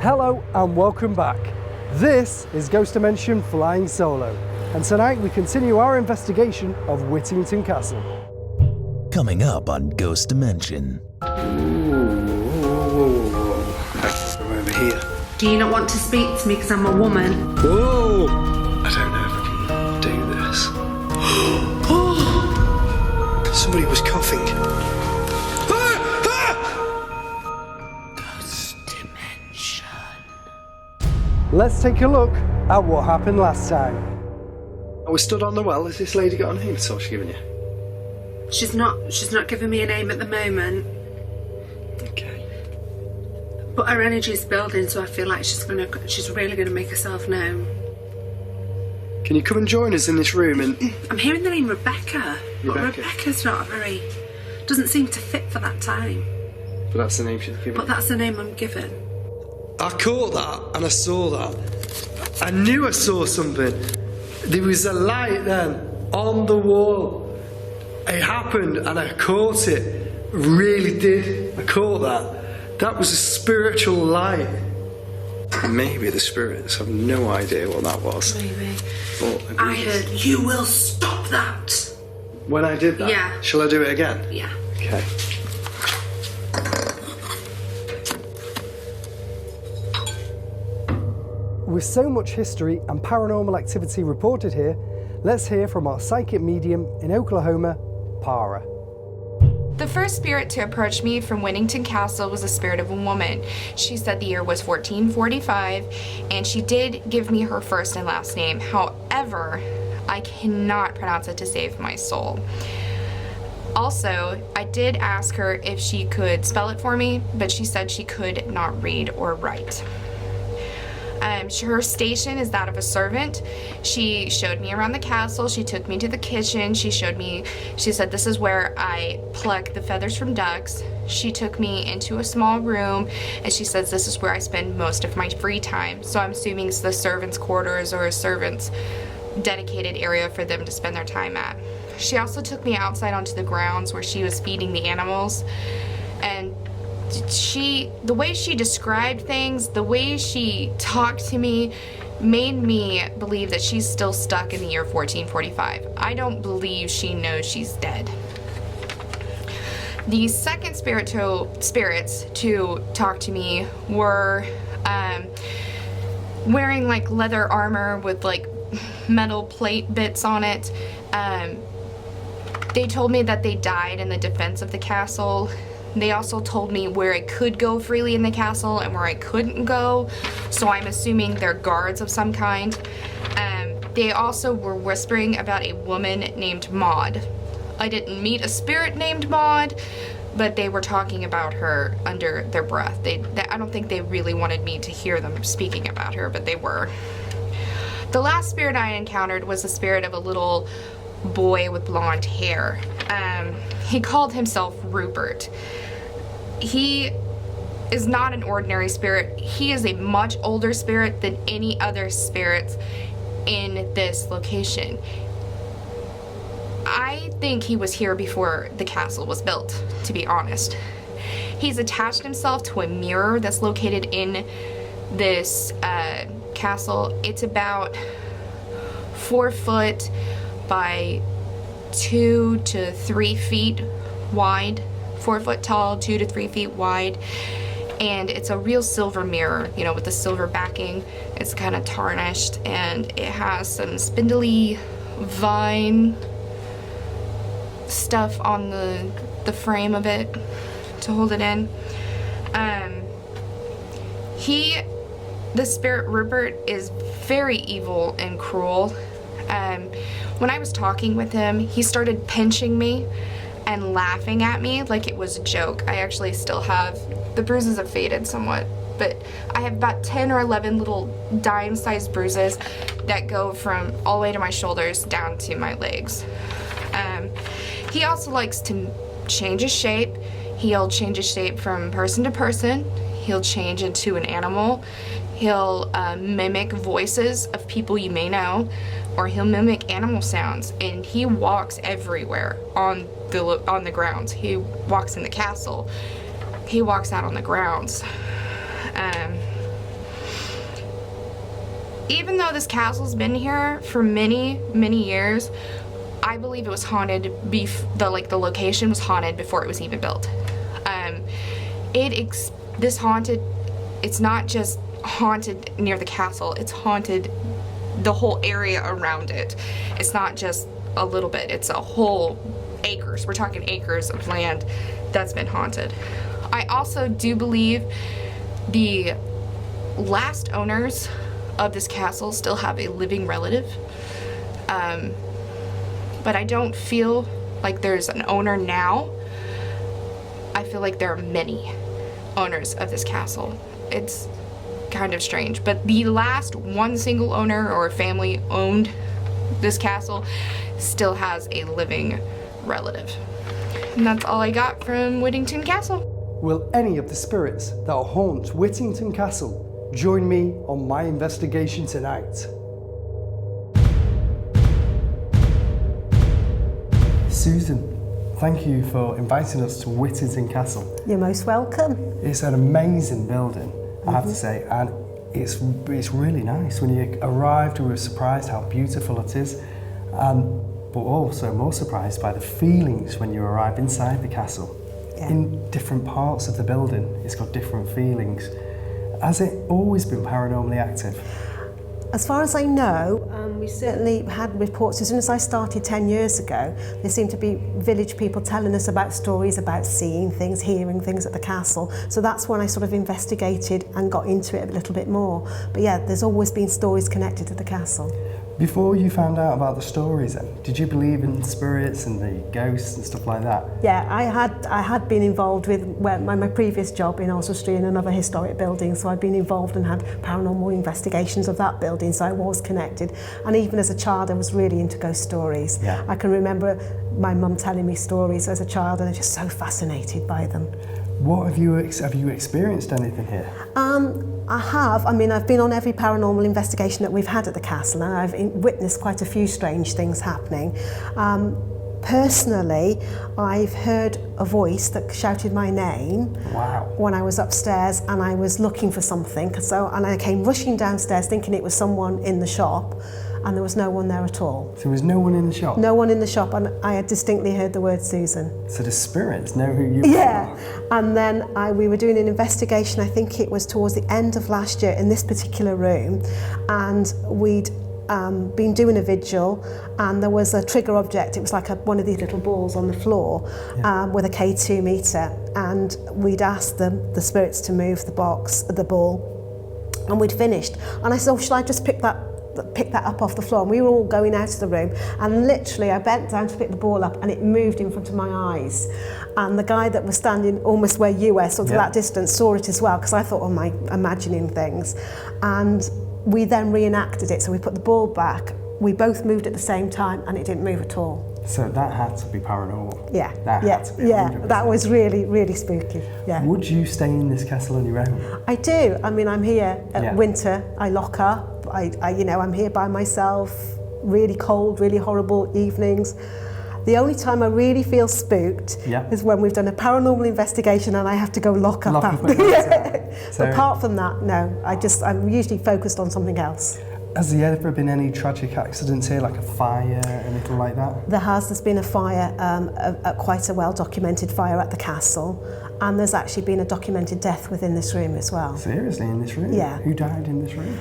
Hello and welcome back. This is Ghost Dimension Flying Solo, and tonight we continue our investigation of Whittington Castle. Coming up on Ghost Dimension. I'm over here. Do you not want to speak to me because I'm a woman? Whoa! I don't know if I can do this. Somebody was coughing. Ghost Dimension. Let's take a look at what happened last time. I was stood on the well. Has this lady got a name at all she's given you? She's not giving me a name at the moment, Okay. but her energy's building, so I feel like she's really gonna make herself known. Can you come and join us in this room and... I'm hearing the name Rebecca, but Rebecca? Rebecca's not doesn't seem to fit for that time. But that's the name she's given But that's the name I'm given. I caught that and I saw that. I knew I saw something. There was a light then on the wall. It happened and I caught it. Really did. I caught that. That was a spiritual light. Maybe the spirits have no idea what that was. Maybe. But I heard, "You will stop that." when I did that. Yeah. Shall I do it again? Yeah. Okay. With so much history and paranormal activity reported here, let's hear from our psychic medium in Oklahoma, Para. The first spirit to approach me from Whittington Castle was the spirit of a woman. She said the year was 1445, and she did give me her first and last name. However, I cannot pronounce it to save my soul. Also, I did ask her if she could spell it for me, but she said she could not read or write. Her station is that of a servant. She showed me around the castle. She took me to the kitchen. She said, this is where I pluck the feathers from ducks. She took me into a small room, and she says this is where I spend most of my free time. So I'm assuming it's the servants' quarters or a servant's dedicated area for them to spend their time at. She also took me outside onto the grounds where she was feeding the animals, and the way she described things, the way she talked to me, made me believe that she's still stuck in the year 1445. I don't believe she knows she's dead. The second spirits to talk to me were wearing like leather armor with like metal plate bits on it. They told me that they died in the defense of the castle. They also told me where I could go freely in the castle and where I couldn't go, so I'm assuming they're guards of some kind. They also were whispering about a woman named Maud. I didn't meet a spirit named Maud, but they were talking about her under their breath. I don't think they really wanted me to hear them speaking about her, but they were. The last spirit I encountered was the spirit of a little boy with blonde hair. He called himself Rupert. He is not an ordinary spirit. He is a much older spirit than any other spirits in this location. I think he was here before the castle was built, to be honest. He's attached himself to a mirror that's located in this castle. It's about 4 foot by 2 to 3 feet wide, 4 foot tall, 2 to 3 feet wide, and it's a real silver mirror, you know, with the silver backing. It's kind of tarnished, and it has some spindly vine stuff on the frame of it to hold it in. The spirit Rupert is very evil and cruel. When I was talking with him, he started pinching me and laughing at me like it was a joke. I actually still have, the bruises have faded somewhat, but I have about 10 or 11 little dime-sized bruises that go from all the way to my shoulders down to my legs. He also likes to change his shape. He'll change his shape from person to person. He'll change into an animal. He'll mimic voices of people you may know, or he'll mimic animal sounds, and he walks everywhere on the grounds. He walks in the castle. He walks out on the grounds. even though this castle's been here for many, many years, I believe it was haunted. The location was haunted before it was even built. This haunted. It's not just haunted near the castle. It's haunted the whole area around it. It's not just a little bit. It's a whole acres. We're talking acres of land that's been haunted. I also do believe the last owners of this castle still have a living relative. But I don't feel like there's an owner now. I feel like there are many owners of this castle. It's kind of strange. But the last one single owner or family owned this castle still has a living relative. And that's all I got from Whittington Castle. Will any of the spirits that haunt Whittington Castle join me on my investigation tonight? Susan, thank you for inviting us to Whittington Castle. You're most welcome. It's an amazing building, I have to say, and it's really nice. When you arrived, we were surprised how beautiful it is, but also more surprised by the feelings when you arrive inside the castle. Yeah. In different parts of the building, it's got different feelings. Has it always been paranormally active? As far as I know, we certainly had reports. As soon as I started 10 years ago, there seemed to be village people telling us about stories about seeing things, hearing things at the castle. So that's when I sort of investigated and got into it a little bit more. But yeah, there's always been stories connected to the castle. Before you found out about the stories then, did you believe in spirits and the ghosts and stuff like that? Yeah, I had been involved with my previous job in Oswestry in another historic building, so I'd been involved and had paranormal investigations of that building, so I was connected. And even as a child, I was really into ghost stories. Yeah. I can remember my mum telling me stories as a child, and I was just so fascinated by them. What have you experienced anything here? I have. I mean, I've been on every paranormal investigation that we've had at the castle, and I've witnessed quite a few strange things happening. Personally, I've heard a voice that shouted my name. Wow. When I was upstairs and I was looking for something. And I came rushing downstairs thinking it was someone in the shop, and there was no one there at all. So there was no one in the shop? No one in the shop, and I had distinctly heard the word Susan. So the spirits know who you are? Yeah, and then we were doing an investigation, I think it was towards the end of last year, in this particular room, and we'd been doing a vigil, and there was a trigger object. It was like one of these little balls on the floor, yeah. With a K2 meter, and we'd asked the spirits to move the ball, and we'd finished. And I said, oh, shall I just pick that up off the floor? And we were all going out of the room, and literally I bent down to pick the ball up, and it moved in front of my eyes. And the guy that was standing almost where you were, sort of that distance, saw it as well, because I thought, oh, am I imagining things? And we then reenacted it, so we put the ball back, we both moved at the same time, and it didn't move at all. So that had to be paranormal. Yeah, that had to be 100%. That was really, really spooky. Yeah. Would you stay in this castle on your own? I do. I mean, I'm here at winter. I lock up. I'm here by myself. Really cold, really horrible evenings. The only time I really feel spooked is when we've done a paranormal investigation and I have to go lock up after. So apart from that, no. I'm usually focused on something else. Has there ever been any tragic accidents here, like a fire, anything like that? There's been a fire, quite a well-documented fire at the castle, and there's actually been a documented death within this room as well. Seriously, in this room? Yeah. Who died in this room?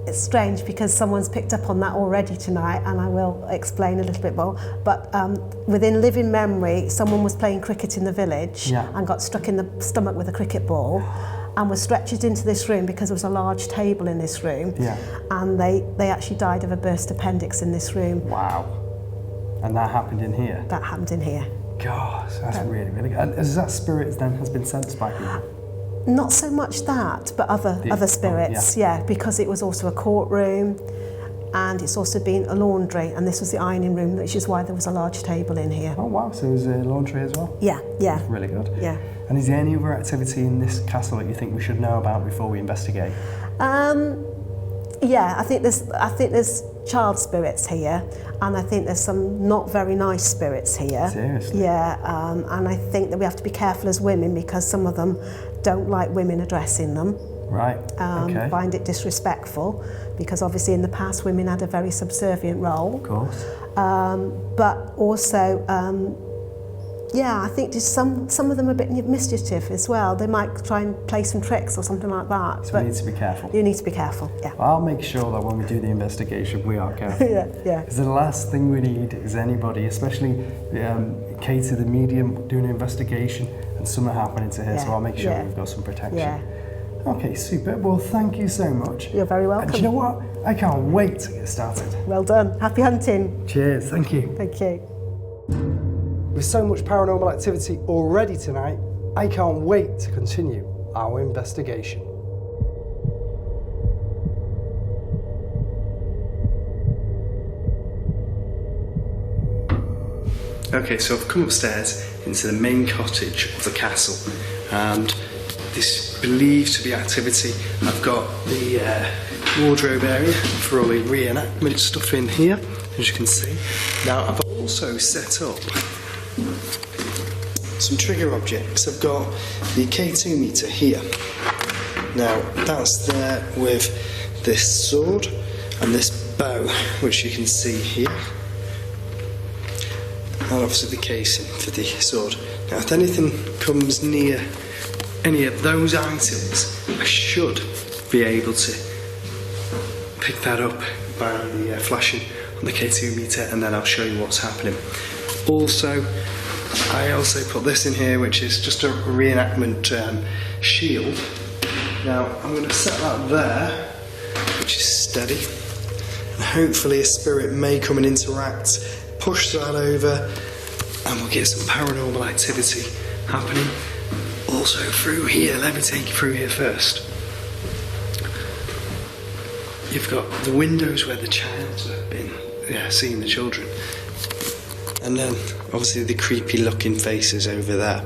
It's strange because someone's picked up on that already tonight, and I will explain a little bit more. But within living memory, someone was playing cricket in the village and got struck in the stomach with a cricket ball, and was stretchered into this room because there was a large table in this room. Yeah. And they actually died of a burst appendix in this room. Wow. And that happened in here? That happened in here. Gosh, that's really, really good. And is that spirit then has been sensed by people? Not so much that, but other spirits, because it was also a courtroom, and it's also been a laundry, and this was the ironing room, which is why there was a large table in here. Oh wow, so there's a laundry as well? Yeah. That's really good. Yeah. And is there any other activity in this castle that you think we should know about before we investigate? I think there's child spirits here, and I think there's some not very nice spirits here. Seriously? Yeah, and I think that we have to be careful as women because some of them don't like women addressing them. Right, okay. Find it disrespectful, because obviously in the past women had a very subservient role. Of course. But also, I think just some of them are a bit mischief as well. They might try and play some tricks or something like that. So we need to be careful. You need to be careful, yeah. I'll make sure that when we do the investigation, we are careful. yeah. Because the last thing we need is anybody, especially Katie, the medium, doing an investigation and something happening to her. So I'll make sure we've got some protection. Yeah. Okay, super. Well, thank you so much. You're very welcome. And do you know what? I can't wait to get started. Well done. Happy hunting. Cheers. Thank you. Thank you. With so much paranormal activity already tonight, I can't wait to continue our investigation. Okay, so I've come upstairs into the main cottage of the castle, and this believed to be activity. I've got the wardrobe area for all the reenactment stuff in here, as you can see. Now, I've also set up some trigger objects. I've got the K2 meter here. Now, that's there with this sword and this bow, which you can see here. And obviously the casing for the sword. Now, if anything comes near any of those items, I should be able to pick that up by the flashing on the K2 meter, and then I'll show you what's happening. Also, I also put this in here, which is just a reenactment shield. Now, I'm going to set that there, which is steady, and hopefully a spirit may come and interact, push that over, and we'll get some paranormal activity happening. Also through here, let me take you through here first. You've got the windows where the child have been seeing the children, and then obviously the creepy looking faces over there.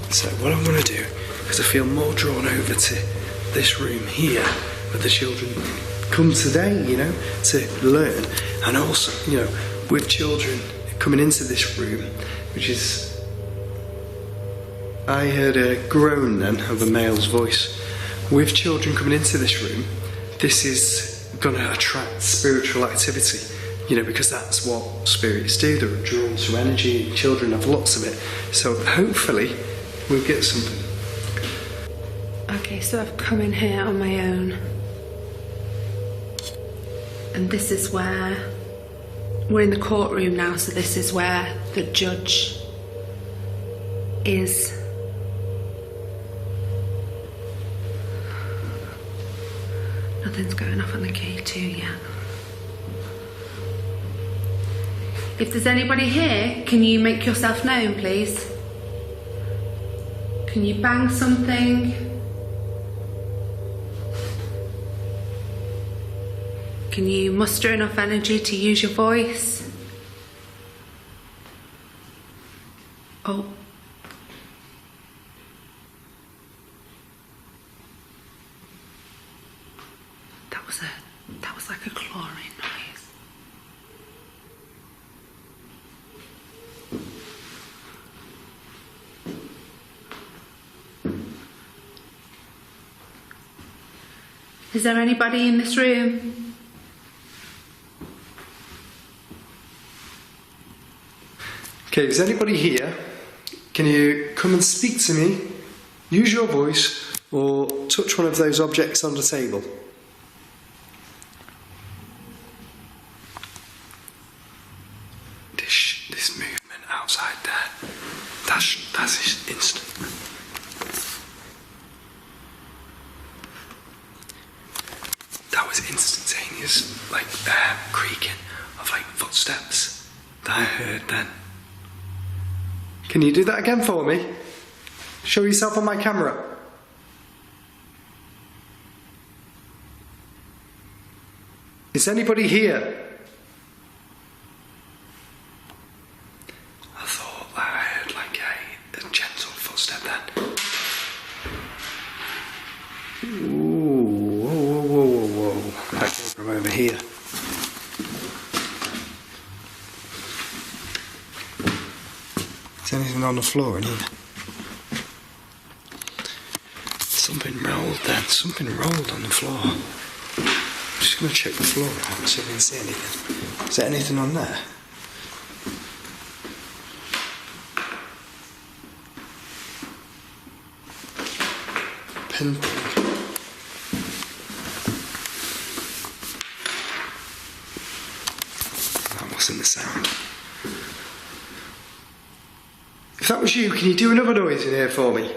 So what I'm going to do is I feel more drawn over to this room here where the children come today, to learn, and also, with children coming into this room, which is, I heard a groan then of a male's voice. With children coming into this room, this is going to attract spiritual activity, because that's what spirits do. They're drawn to energy. Children have lots of it. So hopefully we'll get something. Okay, so I've come in here on my own. And this is where, we're in the courtroom now, so this is where the judge is. Nothing's going off on the K2 yet. If there's anybody here, can you make yourself known, please? Can you bang something? Can you muster enough energy to use your voice? Oh. That was like a clawing noise. Is there anybody in this room? Okay, is anybody here? Can you come and speak to me? Use your voice or touch one of those objects on the table. This movement outside there, that's instant. That was instantaneous, like creaking of like footsteps that I heard then. Can you do that again for me? Show yourself on my camera. Is anybody here? I thought I heard like a gentle footstep then. Ooh, whoa. That came from over here. Is anything on the floor in here? Something rolled then. Something rolled on the floor. I'm just going to check the floor out, see if I can see anything. Is there anything on there? Pinpoint. That wasn't the sound. If that was you, can you do another noise in here for me?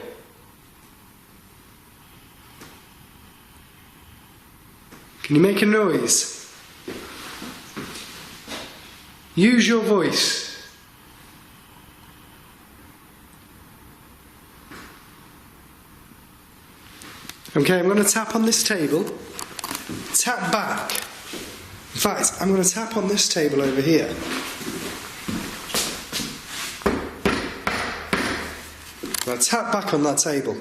Can you make a noise? Use your voice. Okay, I'm going to tap on this table. Tap back. In fact, I'm going to tap on this table over here. Now tap back on that table.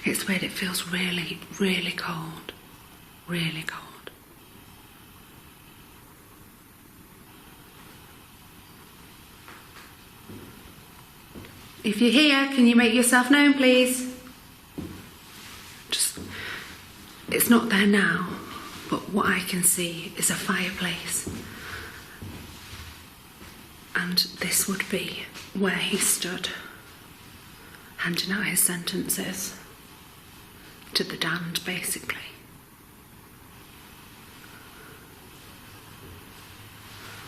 It's weird, it feels really, really cold. Really cold. If you're here, can you make yourself known, please? Just, it's not there now, but what I can see is a fireplace. And this would be where he stood, handing out his sentences to the damned, basically.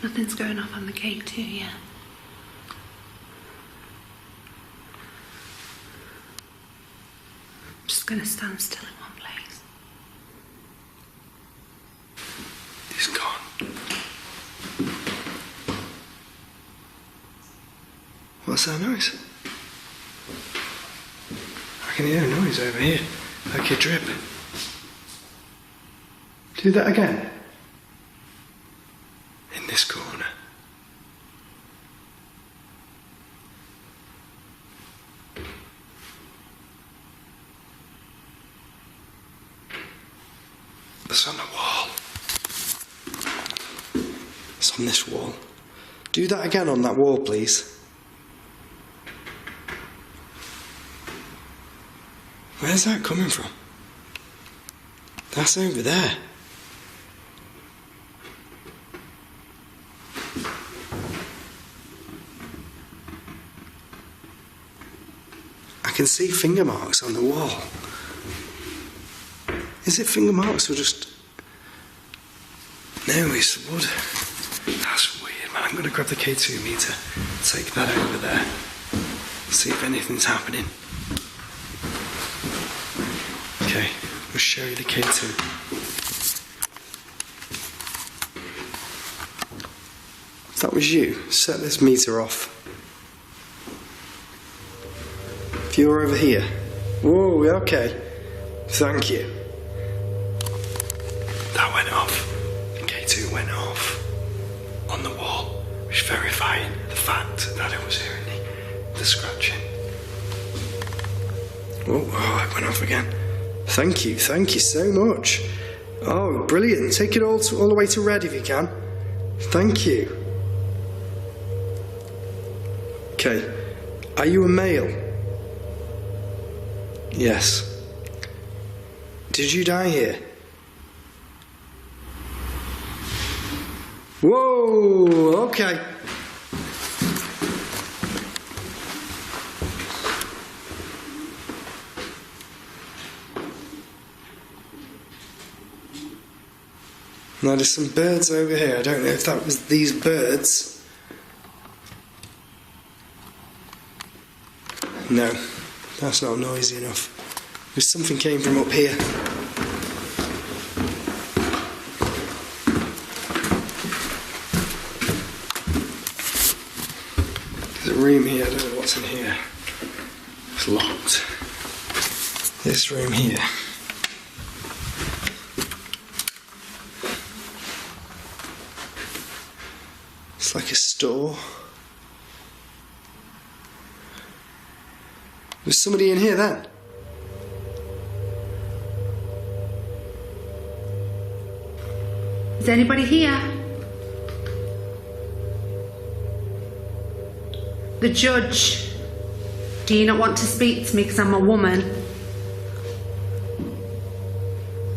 Nothing's going off on the K2 yet. I'm just going to stand still in one place. He's gone. What's that noise? I can hear a noise over here, like a drip. Do that again. In this corner. It's on the wall. It's on this wall. Do that again on that wall, please. Where's that coming from? That's over there. I can see finger marks on the wall. Is it finger marks or just... No, it's wood. That's weird, man. I'm going to grab the K2 meter, take that over there, see if anything's happening. Okay, we'll show you the K2. If that was you, set this meter off. If you're over here. Whoa, okay. Thank you. That went off. The K2 went off. On the wall, which verifying the fact that I was hearing the scratching. Oh, it went off again. Thank you so much. Oh, brilliant. Take it all the way to red if you can. Thank you. Okay, are you a male? Yes. Did you die here? Whoa, okay. Now there's some birds over here. I don't know if that was these birds. No, that's not noisy enough. If something came from up here. There's a room here, I don't know what's in here. It's locked. This room here. It's like a store. Was somebody in here then? Is anybody here? The judge. Do you not want to speak to me because I'm a woman?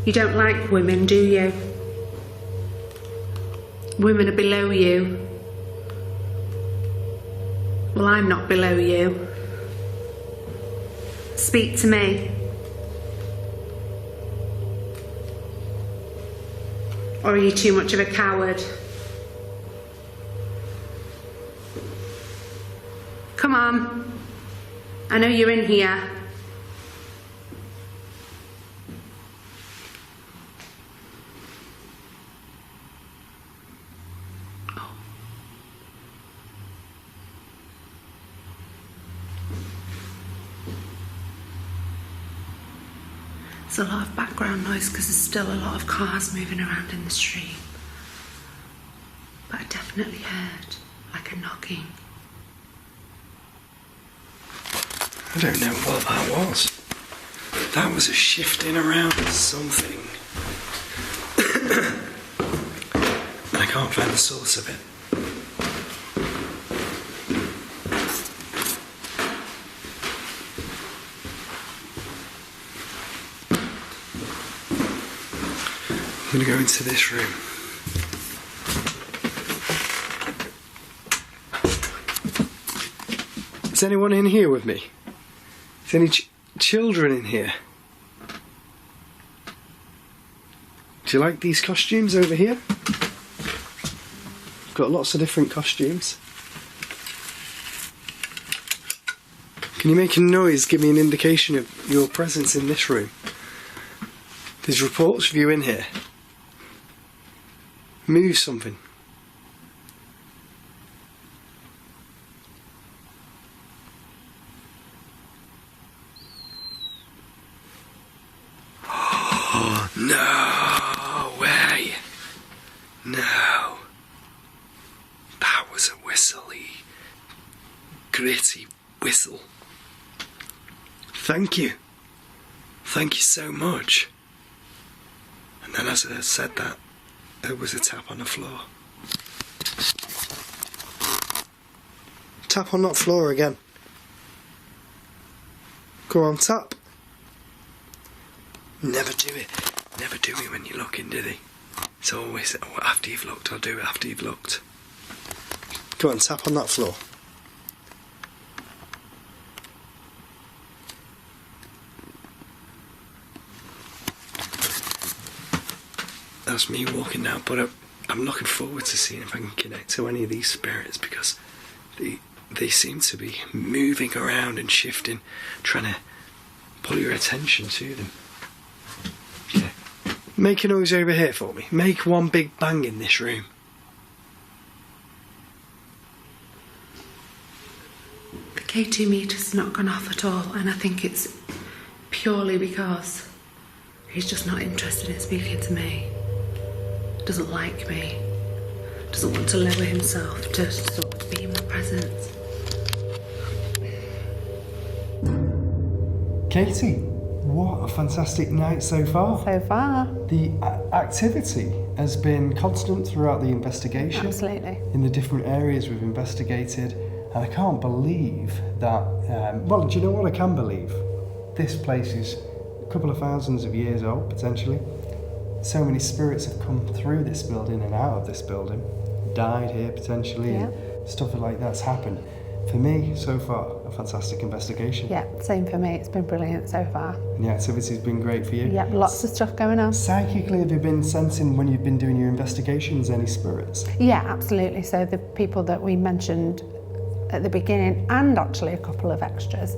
You don't like women, do you? Women are below you. Well, I'm not below you. Speak to me. Or are you too much of a coward? Come on. I know you're in here. There's a lot of background noise because there's still a lot of cars moving around in the street. But I definitely heard like a knocking. I don't know what that was. That was a shifting around of something. And I can't find the source of it. I'm going to go into this room. Is anyone in here with me? Is any children in here? Do you like these costumes over here? Got lots of different costumes. Can you make a noise, give me an indication of your presence in this room? There's reports of you in here. Move something. Oh, no way. No. That was a whistly, gritty whistle. Thank you. Thank you so much. And then as I said that, there was a tap on the floor. Tap on that floor again. Go on, tap. Never do it. Never do it when you're looking, do they? It's always after you've looked. I'll do it after you've looked. Go on, tap on that floor. That's me walking now, but I'm looking forward to seeing if I can connect to any of these spirits, because they seem to be moving around and shifting, trying to pull your attention to them. Yeah. Make a noise over here for me. Make one big bang in this room. The K2 meter's not gone off at all, and I think it's purely because he's just not interested in speaking to me. Doesn't like me, doesn't want to lower himself to sort of be in my presence. Katie, what a fantastic night so far. So far. The activity has been constant throughout the investigation. Absolutely. In the different areas we've investigated, and I can't believe that, well, do you know what I can believe? This place is a couple of thousands of years old, potentially. So many spirits have come through this building and out of this building, died here potentially, Yeah. and stuff like that's happened. For me, so far, a fantastic investigation. Yeah, same for me. It's been brilliant so far. And the activity's been great for you. Yeah, lots of stuff going on. Psychically, have you been sensing when you've been doing your investigations any spirits? Yeah, absolutely. So the people that we mentioned at the beginning, and actually a couple of extras,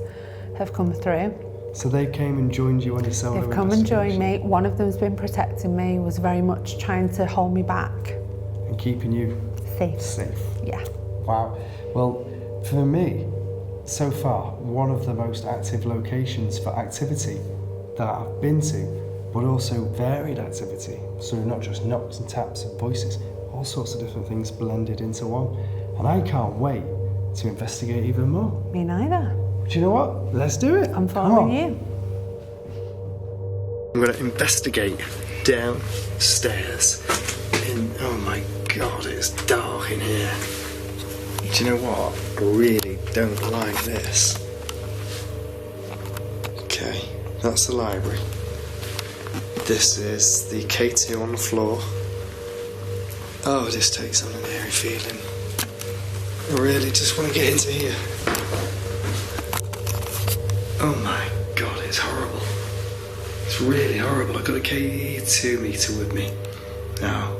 have come through. So they came and joined you on your solo They've come and joined investigation? me. One of them's been protecting me, was very much trying to hold me back. And keeping you Safe. safe. Yeah. Wow. Well, for me, so far, one of the most active locations for activity that I've been to, but also varied activity. So not just knocks and taps and voices, all sorts of different things blended into one. And I can't wait to investigate even more. Me neither. Do you know what? Let's do it. I'm Come following on. you. I'm going to investigate downstairs. Oh my God, it's dark in here. Do you know what? I really don't like this. Okay, that's the library. This is the K2 on the floor. Oh, this takes on an eerie feeling. I really just want to get into here. Oh my god, it's horrible. It's really horrible. I've got a K2 meter with me. Now,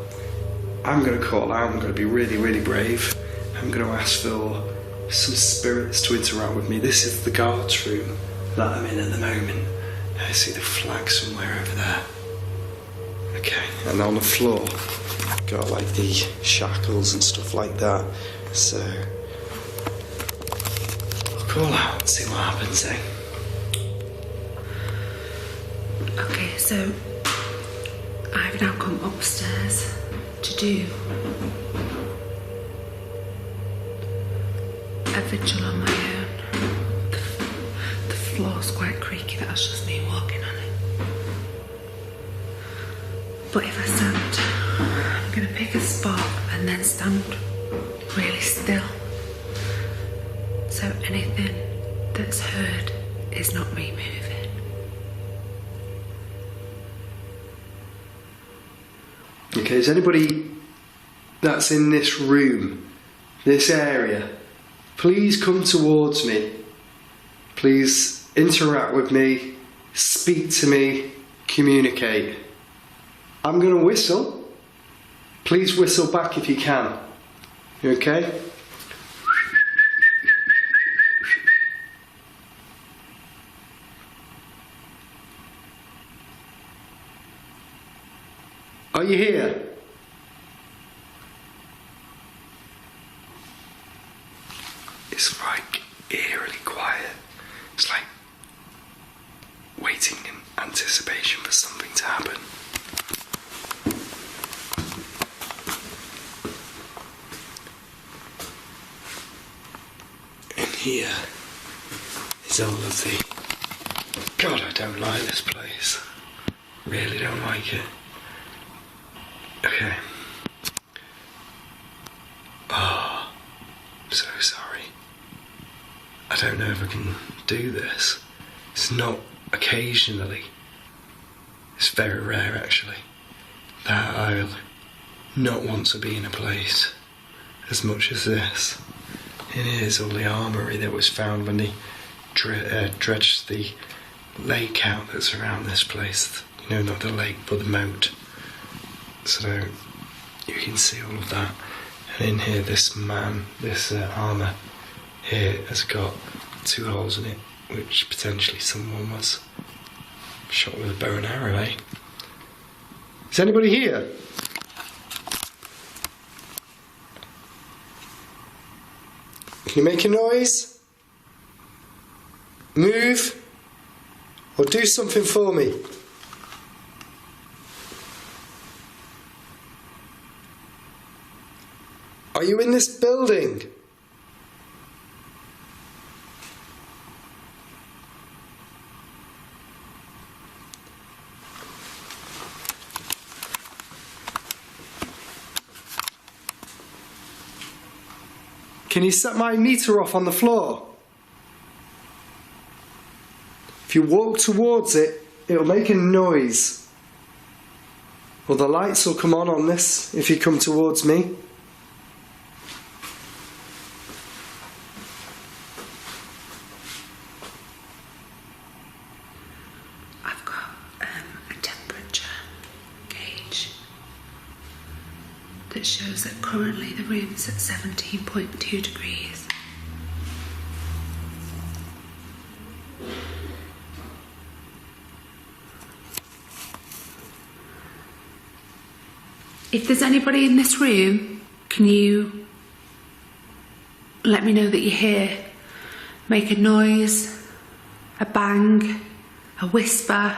I'm going to call out, I'm going to be really, really brave. I'm going to ask for some spirits to interact with me. This is the guard's room that I'm in at the moment. I see the flag somewhere over there. Okay, and on the floor, got like the shackles and stuff like that. So, I'll call out and see what happens, eh? Okay, so I've now come upstairs to do a vigil on my own. The floor's quite creaky, that's just me walking on it. But if I stand, I'm going to pick a spot and then stand really still. So anything that's heard is not me moving. Okay, is anybody that's in this room, this area, please come towards me. Please interact with me, speak to me, communicate. I'm going to whistle. Please whistle back if you can. You okay? Are you here? It's like eerily quiet. It's like waiting in anticipation for something to happen. In here is all of the... God, I don't like this place. Really don't like it. Okay. Oh, I'm so sorry. I don't know if I can do this. It's not occasionally. It's very rare, actually, that I'll not want to be in a place as much as this. It is all the armoury that was found when they dredged the lake out that's around this place. You know, not the lake, but the moat. So you can see all of that. And in here, this armour here has got 2 holes in it, which potentially someone was shot with a bow and arrow, eh? Is anybody here? Can you make a noise? Move? Or do something for me? Are you in this building? Can you set my meter off on the floor? If you walk towards it, it'll make a noise. Well, the lights will come on this if you come towards me. I've got a temperature gauge that shows that currently the room's at 17.2 degrees. If there's anybody in this room, can you let me know that you're here? Make a noise, a bang, a whisper,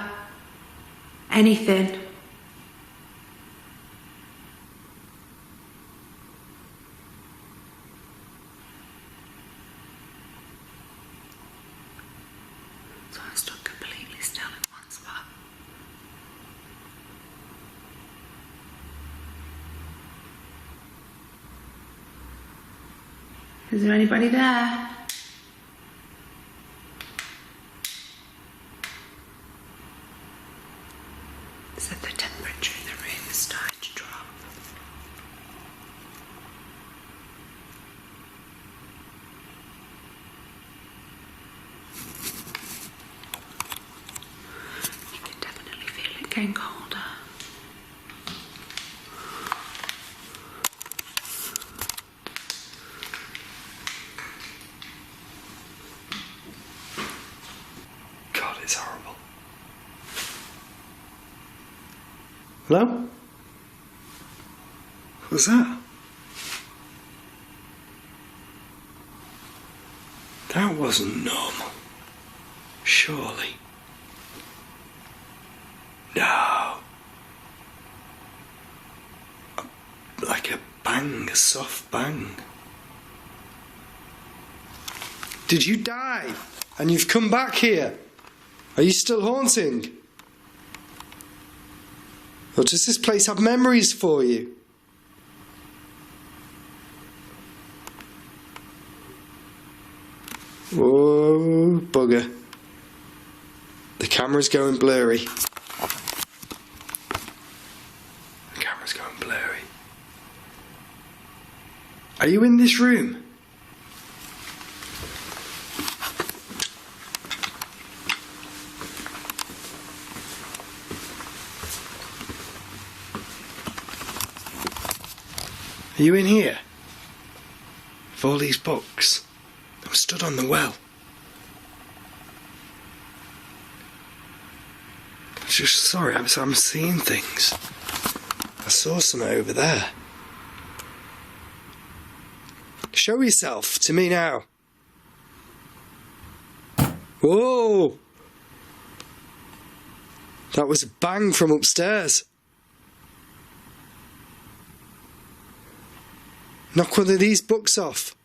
anything. So I stood completely still in one spot. Is there anybody there? So the temperature in the room is starting to drop. You can definitely feel it getting colder. God, it's horrible. Hello? What was that? That wasn't normal. Surely. No. Like a bang, a soft bang. Did you die? And you've come back here? Are you still haunting? Or does this place have memories for you? Whoa, bugger. The camera's going blurry. The camera's going blurry. Are you in this room? Are you in here? With all these books? I'm stood on the well. Sorry, I'm seeing things. I saw something over there. Show yourself to me now. Whoa! That was a bang from upstairs. Knock one of these books off.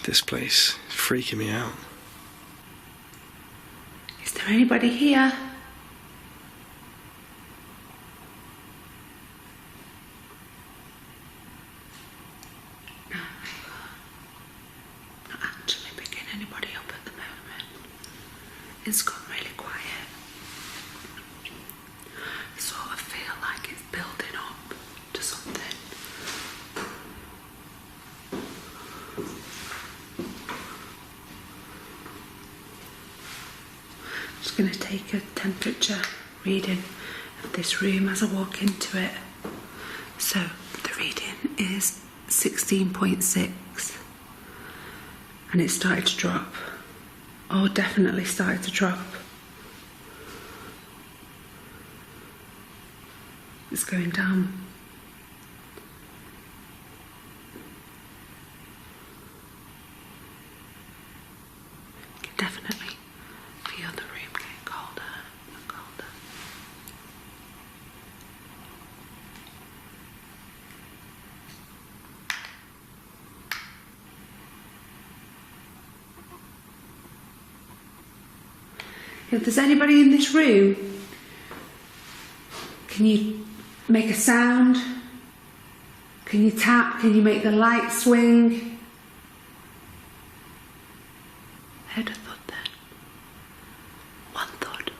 This place is freaking me out. Is there anybody here? No. Not actually picking anybody up at the moment. It's gone really quiet. I sort of feel like it's building up to something. I'm going to take a temperature reading of this room as I walk into it. So the reading is 16.6 and it started to drop. Oh, definitely started to drop. It's going down. You can definitely feel the room getting colder and colder. If there's anybody in this room, can you make a sound? Can you tap? Can you make the light swing? Heard a thud then. One thud.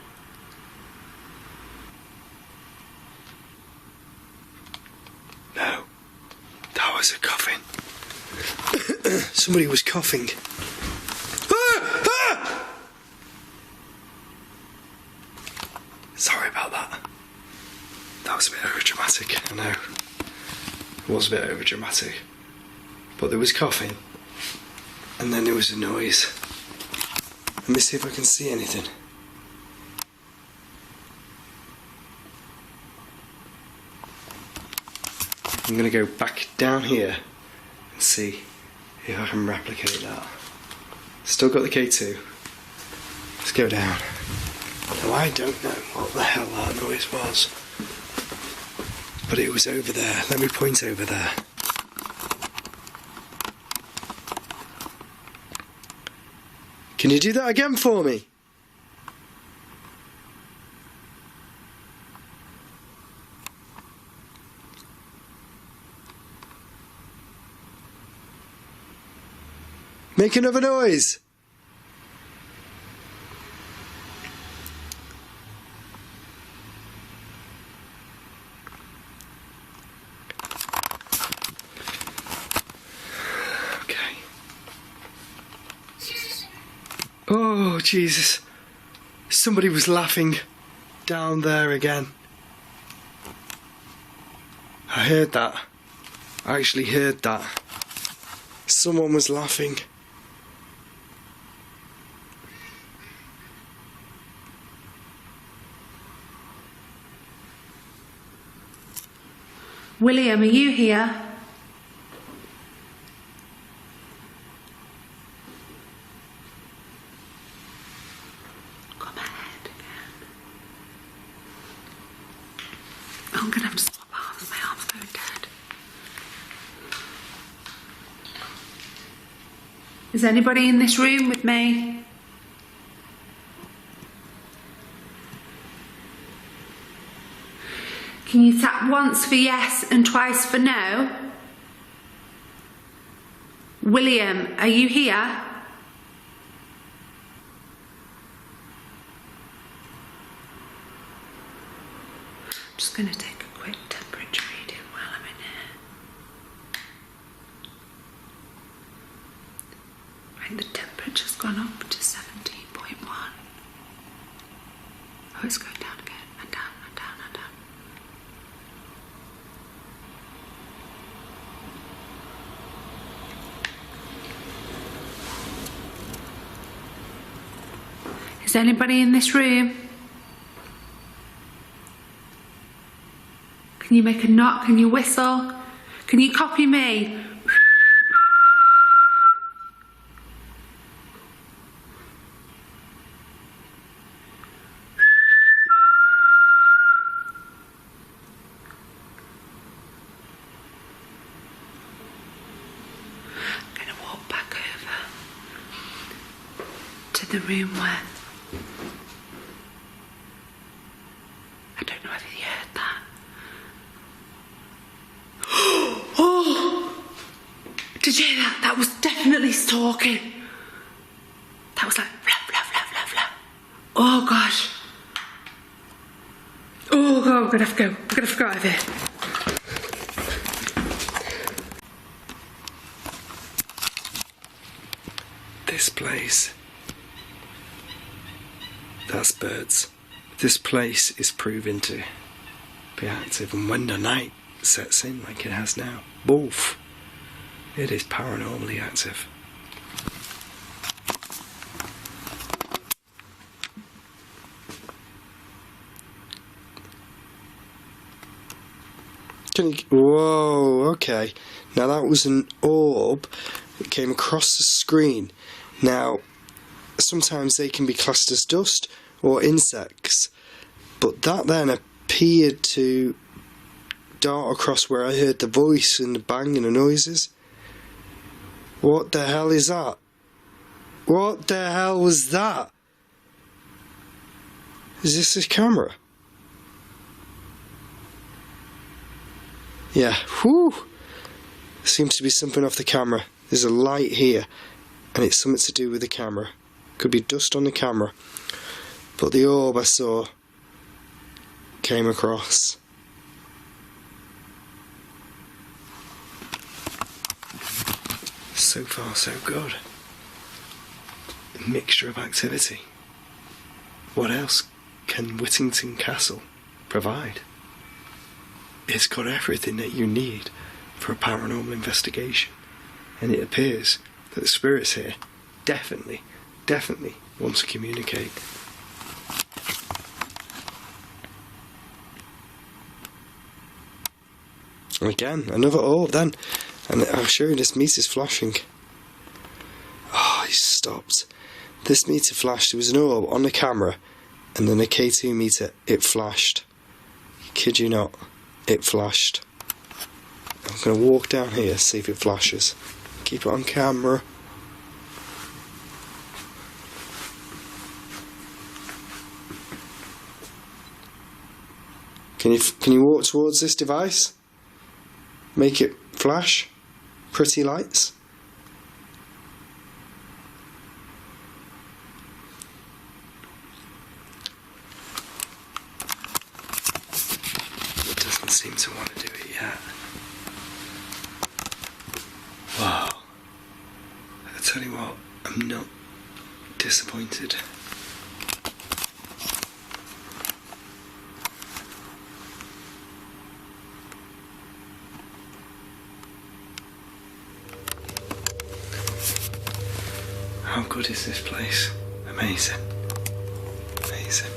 No, that was a coughing. Somebody was coughing. Ah! Ah! Sorry about that. That was a bit overdramatic, I know. It was a bit overdramatic. But there was coughing. And then there was a noise. Let me see if I can see anything. I'm going to go back down here and see if I can replicate that. Still got the K2. Let's go down. Now I don't know what the hell that noise was. But it was over there. Let me point over there. Can you do that again for me? Make another noise. Okay. Oh, Jesus. Somebody was laughing down there again. I heard that. I actually heard that. Someone was laughing. William, are you here? Come ahead again. I'm gonna have to swap arms. My arm's going dead. Is anybody in this room with me? Can you tap once for yes and twice for no? William, are you here? I'm just going to take a quick temperature reading while I'm in here. Right, the temperature's gone up to 17.1. Oh, it's going down again, and down, and down, and down. Is anybody in this room? Can you make a knock? Can you whistle? Can you copy me? I'm going to walk back over to the room where I don't know if you heard that. Oh! Did you hear that? That was definitely stalking. That was like blah, blah, blah, blah, blah. Oh gosh. Oh god, I'm gonna have to go. I'm gonna have to go out of here. This place. That's birds. This place is proving to be active, and when the night sets in like it has now, both, it is paranormally active. Whoa, okay. Now that was an orb that came across the screen. Now, sometimes they can be classed as dust or insects, but that then appeared to dart across where I heard the voice and the bang and the noises. What the hell is that? What the hell was that? Is this a camera? Yeah, whew. Seems to be something off the camera. There's a light here, and it's something to do with the camera. Could be dust on the camera. But the orb I saw came across. So far, so good. A mixture of activity. What else can Whittington Castle provide? It's got everything that you need for a paranormal investigation. And it appears that the spirits here definitely want to communicate. Again, another orb then. And I'll show you, this meter's flashing. Oh, he stopped. This meter flashed. There was an orb on the camera, and then a K2 meter, it flashed. Kid you not, it flashed. I'm going to walk down here, see if it flashes. Keep it on camera. Can you walk towards this device? Make it flash? Pretty lights? seem to want to do it yet. Wow. I tell you what, I'm not disappointed. How good is this place? Amazing. Amazing.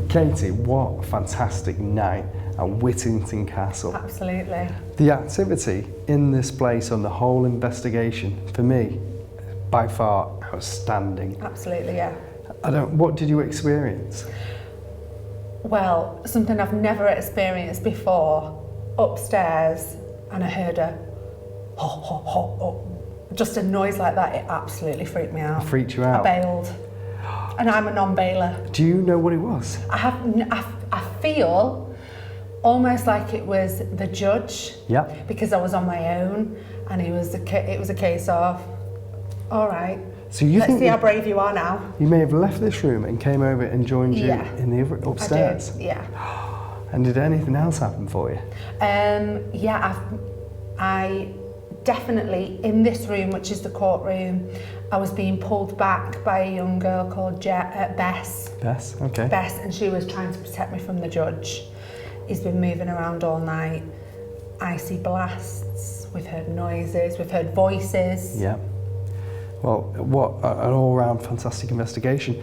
Katie, what a fantastic night at Whittington Castle. Absolutely. The activity in this place on the whole investigation, for me, by far outstanding. Absolutely, yeah. What did you experience? Well, something I've never experienced before, upstairs, and I heard a ho, ho, ho, ho. Just a noise like that, it absolutely freaked me out. Freaked you out? I bailed. And I'm a non-bailer. Do you know what it was? I feel almost like it was the judge. Yep. Because I was on my own, and it was a case of, all right, So you let's think see how brave you are now. You may have left this room and came over and joined you in the upstairs. I did, yeah. And did anything else happen for you? Yeah, I definitely, in this room, which is the courtroom, I was being pulled back by a young girl called Bess. Bess, okay. Bess, and she was trying to protect me from the judge. He's been moving around all night. Icy blasts, we've heard noises, we've heard voices. Yeah. Well, what an all-round fantastic investigation.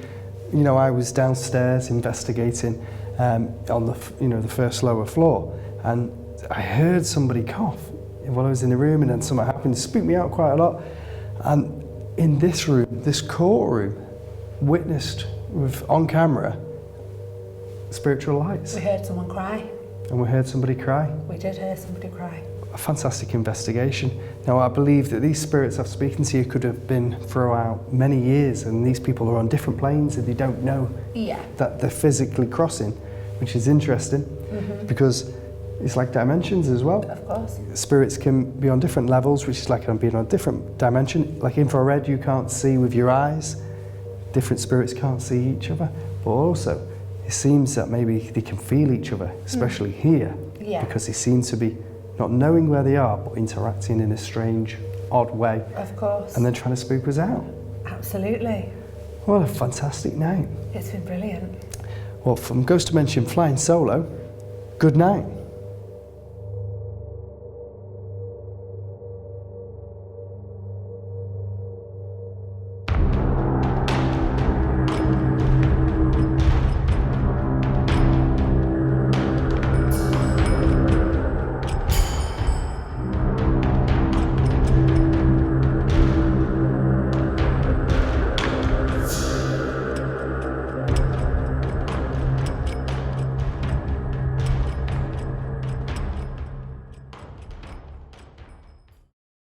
You know, I was downstairs investigating on the first lower floor, and I heard somebody cough while I was in the room, and then something happened, spooked me out quite a lot. And in this room, this courtroom, witnessed with on camera spiritual lights. We heard someone cry. And we heard somebody cry. We did hear somebody cry. A fantastic investigation. Now, I believe that these spirits I've spoken to you could have been throughout many years, and these people are on different planes and they don't know that they're physically crossing, which is interesting because it's like dimensions as well. Of course. Spirits can be on different levels, which is like being on a different dimension. Like infrared, you can't see with your eyes. Different spirits can't see each other, but also it seems that maybe they can feel each other, especially here, because they seem to be not knowing where they are, but interacting in a strange, odd way. Of course. And then trying to spook us out. Absolutely. What a fantastic night. It's been brilliant. Well, from Ghost Dimension Flying Solo, good night.